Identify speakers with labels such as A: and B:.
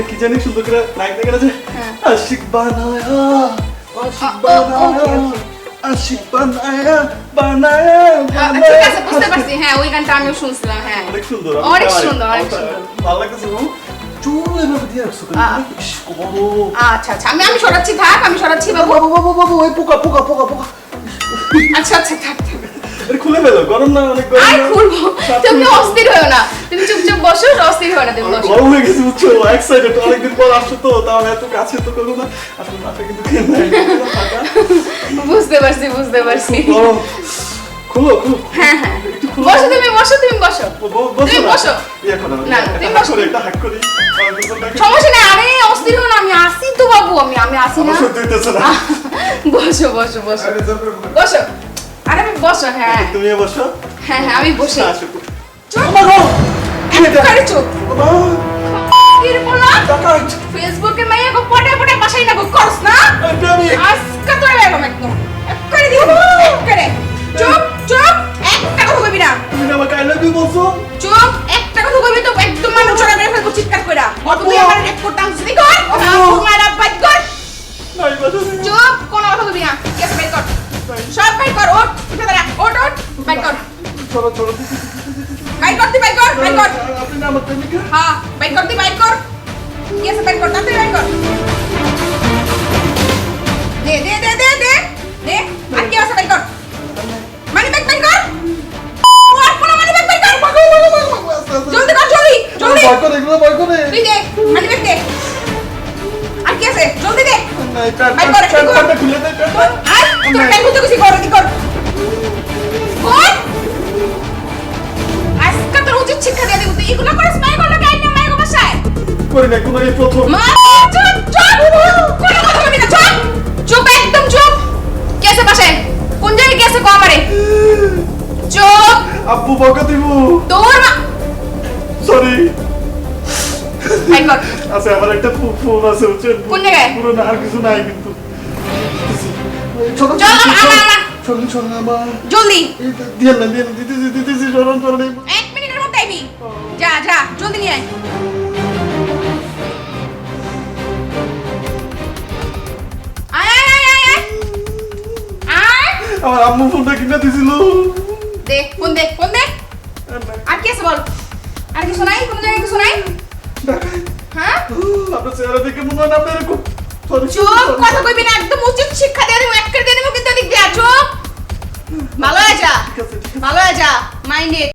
A: কি জানি সুন্দর করে লাইক দেখে আছে আশিক বানায়া আশিক বানায়া বানায়া
B: ঠিক আছে বুঝতে পারছি হ্যাঁ ওই গানটা আমিও শুনছিলাম হ্যাঁ
A: অনেক সুন্দর
B: অনেক সুন্দর অনেক সুন্দর
A: ভালো লাগতেছে গো চুল এভাবে দিয়ে রাখছো কেন ইস বাবু
B: আচ্ছা আচ্ছা আমি সরাচ্ছি থাক আমি সরাচ্ছি বাবু
A: বাবু ওই পোকা পোকা পোকা পোকা
B: আচ্ছা আচ্ছা থাক থাক
A: আরে খুলে ফেলো গরম না অনেক গরম
B: আই
A: না
B: খুলবো তুমি অস্থির হও না তুমি চুপচাপ বসো অস্থির হও না তুমি বসো
A: গরম হয়ে গেছে বুঝছো এক্সাইটেড অনেকদিন পর আসছো তো তাহলে এত কাছে তো করো না আসলে মাথা কিন্তু কেন নাই ফাঁকা
B: বুঝতে পারছি
A: গরম খুলো খুলো
B: হ্যাঁ হ্যাঁ
A: একটু খুলো
B: বসো তুমি বসো তুমি বসো
A: এখন
B: না, তুমি বসো।
A: একটা হাক করি
B: সমস্যা নেই আরে অস্থির হও না আমি আসি তো বাবু আমি আসি না
A: সত্যি হইতেছে না
B: বসো বসো আরে আমি বসো হ্যাঁ
A: তুমি বসো
B: হ্যাঁ আমি বসি
A: আসো
B: চুপ
A: বাবা
B: একবারে চুপ
A: বাবা
B: কি রে বলা
A: ডাকাত
B: ফেসবুকে মাইয়া গো পটে বাসাই না গো করস না
A: আমি
B: আজকে তোর এরকম একদম একবারে দিও একবারে চুপ একটা কথা কইবি না
A: তুমি না আমাকে আই লাভ ইউ বলছো
B: চুপ একটা কথা কইবি তো একদম মানুষ চড়া মেরে ফেলবো চিৎকার কইরা তুই আমার রেক করতাম যদি কর মারা বাইট কর
A: নাই বাবা
B: চুপ কোনো কথা কইবি না কেস বাইট কর সব বাইট কর ওঠ উঠে দাঁড়া ওঠ বাইট কর
A: চলো
B: বাইট কর তুই বাইট কর
A: আপনি না আমার প্রেমিকা
B: হ্যাঁ বাইট কর তুই বাইট কর কেস বাইট কর তাড়াতাড়ি বাইট কর দে আর কি আছে বাইট কর মানি ব্যাগ বাইট কর আর কোন মানি ব্যাগ বাইট কর জলদি কর জলদি
A: ভয় করে
B: তুই দে মানি ব্যাগ দে আর কি আছে জলদি দে
A: নাই
B: বাইট কর
A: প্যান্টটা খুলে দে
B: আর তোর টাইম হতে গেছি কর কি কর আজকে তোর উচিত শিক্ষা দিয়ে দেব তুই এগুলো করিস মাই করলে কাই না মাই গো বাসায়
A: করি না কোনো এই প্রথম
B: মা চুপ কোনো কথা বলবি না চুপ একদম চুপ কেসে পাশে কোন জায়গায় কেসে কো আমারে চুপ
A: আব্বু বকা দিব
B: তোর মা
A: সরি
B: বাই কর
A: আচ্ছা আমার একটা ফোন আছে বুঝছেন
B: কোন জায়গায়?
A: পুরো না আর কিছু নাই কিন্তু
B: চল আমার
A: জলদি
B: জলদি
A: দিতেছি শরণ
B: 1 মিনিটের মধ্যে আইবি যা জলদি নিয়ে আয় আয়
A: আমার আম্মু ফোনটা কিনা দিছিল
B: দে ফোন দে আর কি আছে বল আর কিছু নাই কোন জায়গায় কিছু নাই হ্যাঁ
A: আপনার চেহারা দেখে মনে হয় না আপনি এরকম সরি
B: চুপ কথা কইবি না একদম উচিত শিক্ষা দিয়ে দেবো এক করে দিয়ে দেবো কিন্তু এদিক দিয়া চুপ ভালো হয়ে যা মাইন্ড